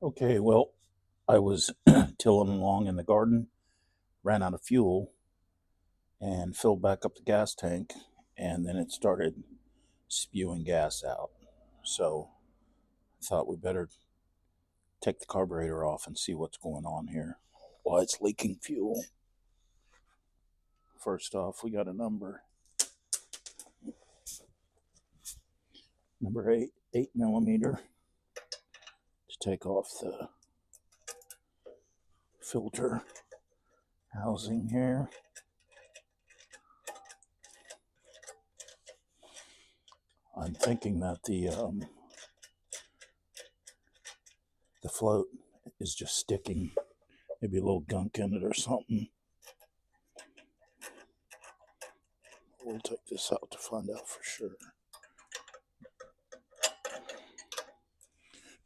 Okay, well, I was tilling along in the garden, ran out of fuel, and filled back up the gas tank, and then it started spewing gas out. So I thought we better take the carburetor off and see what's going on here. Why it's leaking fuel. First off, we got a number 8 millimeter, to take off the filter housing here. I'm thinking that the float is just sticking, maybe a little gunk in it or something. We'll take this out to find out for sure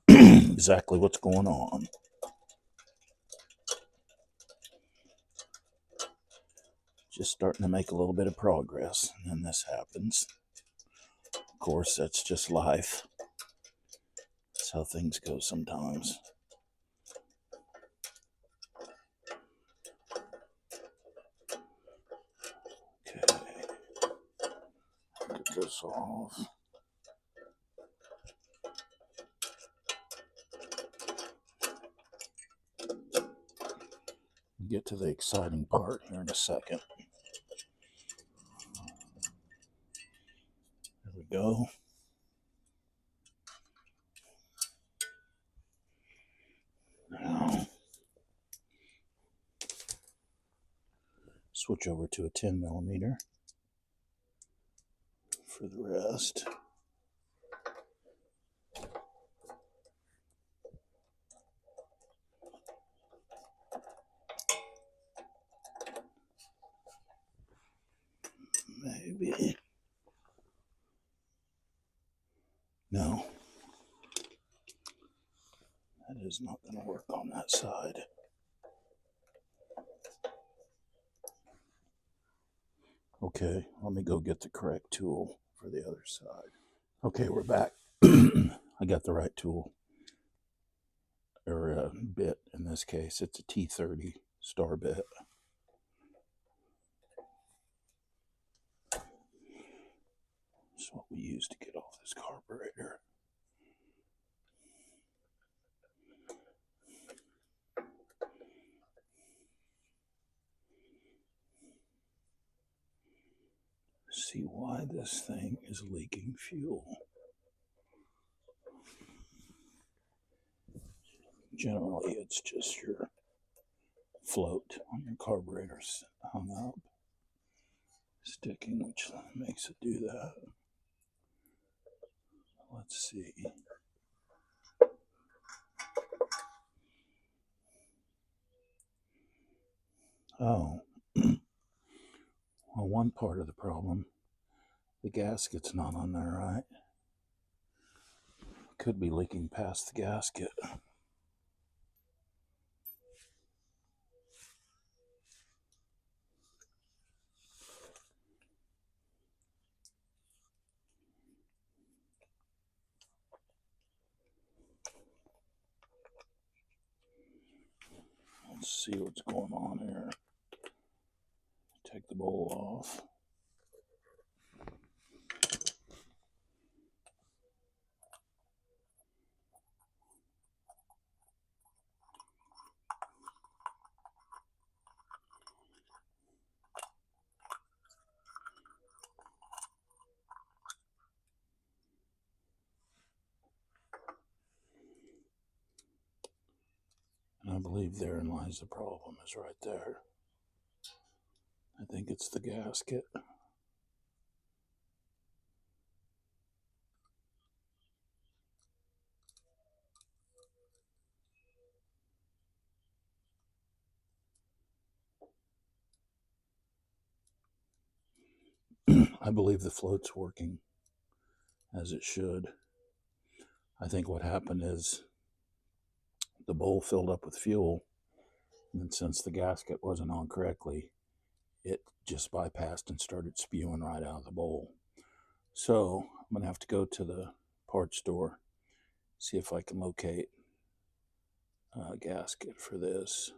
exactly what's going on. Just starting to make a little bit of progress, and then this happens. Of course, that's just life. That's how things go sometimes. Okay, get this off. Get to the exciting part here in a second. There we go. Now, switch over to a 10 millimeter for the rest. Maybe. No. That is not going to work on that side. Okay, let me go get the correct tool for the other side. Okay, we're back. I got the right tool, or bit in this case. It's a T30 star bit. That's what we use to get off this carburetor. See why this thing is leaking fuel. Generally, it's just your float on your carburetor's hung up, sticking, which makes it do that. Let's see. Oh, well, one part of the problem, the gasket's not on there, right? Could be leaking past the gasket. Let's see what's going on here. Take the bowl off. And I believe therein lies the problem, is right there. I think it's the gasket. I believe the float's working as it should. I think what happened is the bowl filled up with fuel, and since the gasket wasn't on correctly, it just bypassed and started spewing right out of the bowl. So I'm going to have to go to the parts store, see if I can locate gasket for this,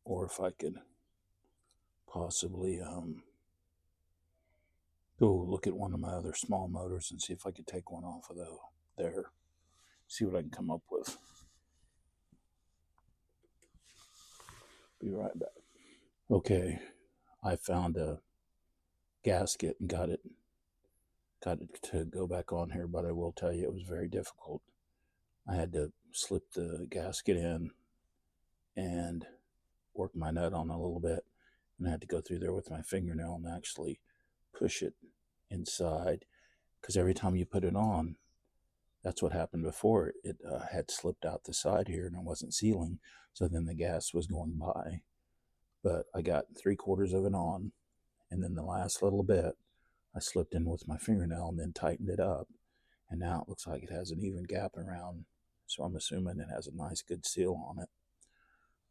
or if I could possibly go look at one of my other small motors and see if I could take one off of there. See what I can come up with. Be right back. Okay, I found a gasket and got it to go back on here, but I will tell you it was very difficult. I had to slip the gasket in and work my nut on a little bit, and I had to go through there with my fingernail and actually push it inside, because every time you put it on, that's what happened before. It had slipped out the side here and it wasn't sealing, so then the gas was going by. But I got 3/4 of it on, and then the last little bit I slipped in with my fingernail and then tightened it up, and now it looks like it has an even gap around, so I'm assuming it has a nice good seal on it.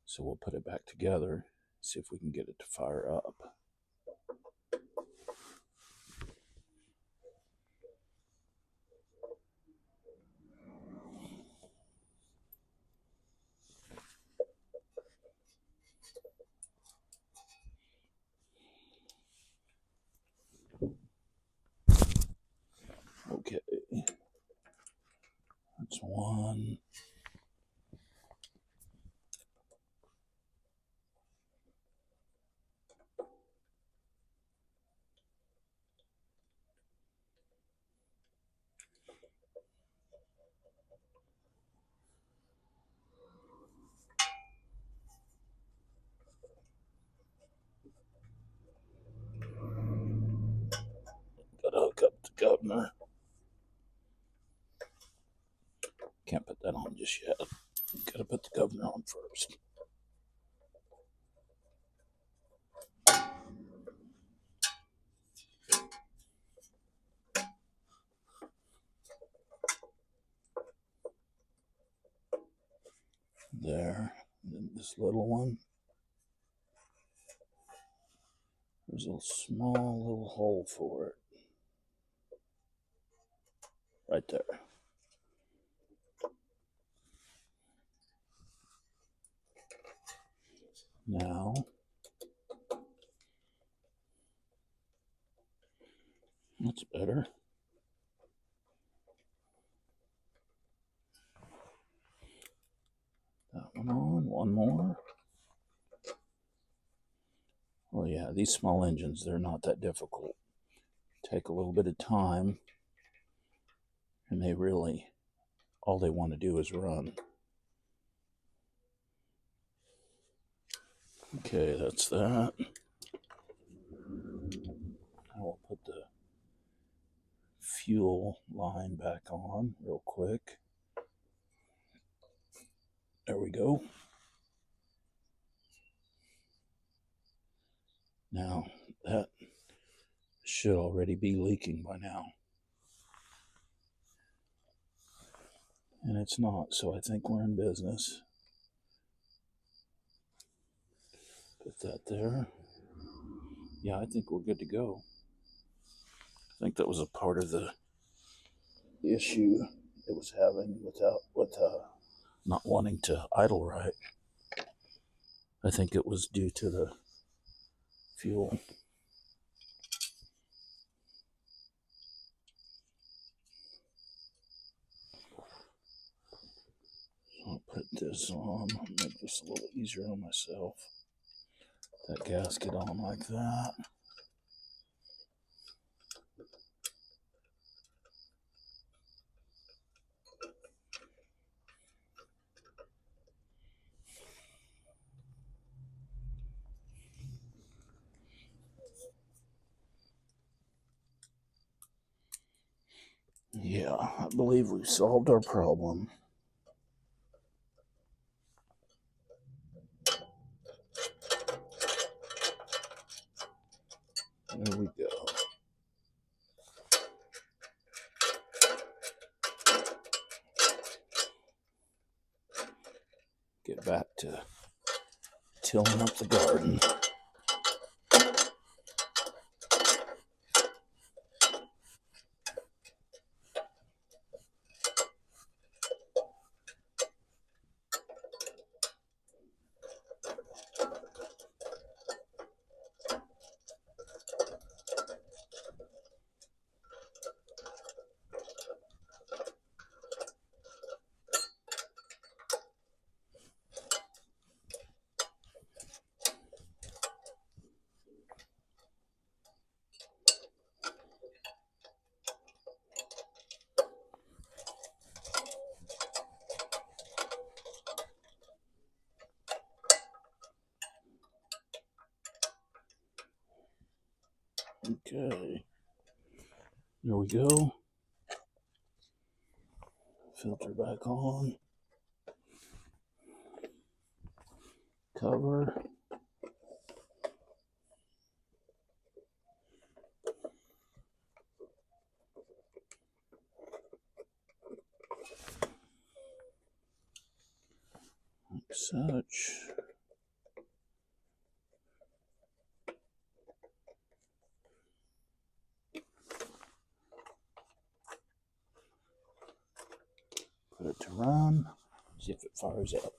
So we'll put it back together, see if we can get it to fire up. Okay, that's one. Gotta hook up the governor. Can't put that on just yet. Gotta put the governor on first. There. And then this little one. There's a small little hole for it. Right there. Now, that's better. That one on, one more. Oh yeah, these small engines, they're not that difficult. Take a little bit of time, and they really, all they want to do is run. Okay, that's that. I will put the fuel line back on real quick. There we go. Now, that should already be leaking by now. And it's not, so I think we're in business. Put that there. Yeah, I think we're good to go. I think that was a part of the issue it was having with not wanting to idle right. I think it was due to the fuel. So I'll put this on, make this a little easier on myself. That gasket on like that. Yeah, I believe we've solved our problem. There we go. Get back to tilling up the garden. Okay. There we go. Filter back on. Cover. Like such. Put it to run. See if it fires up.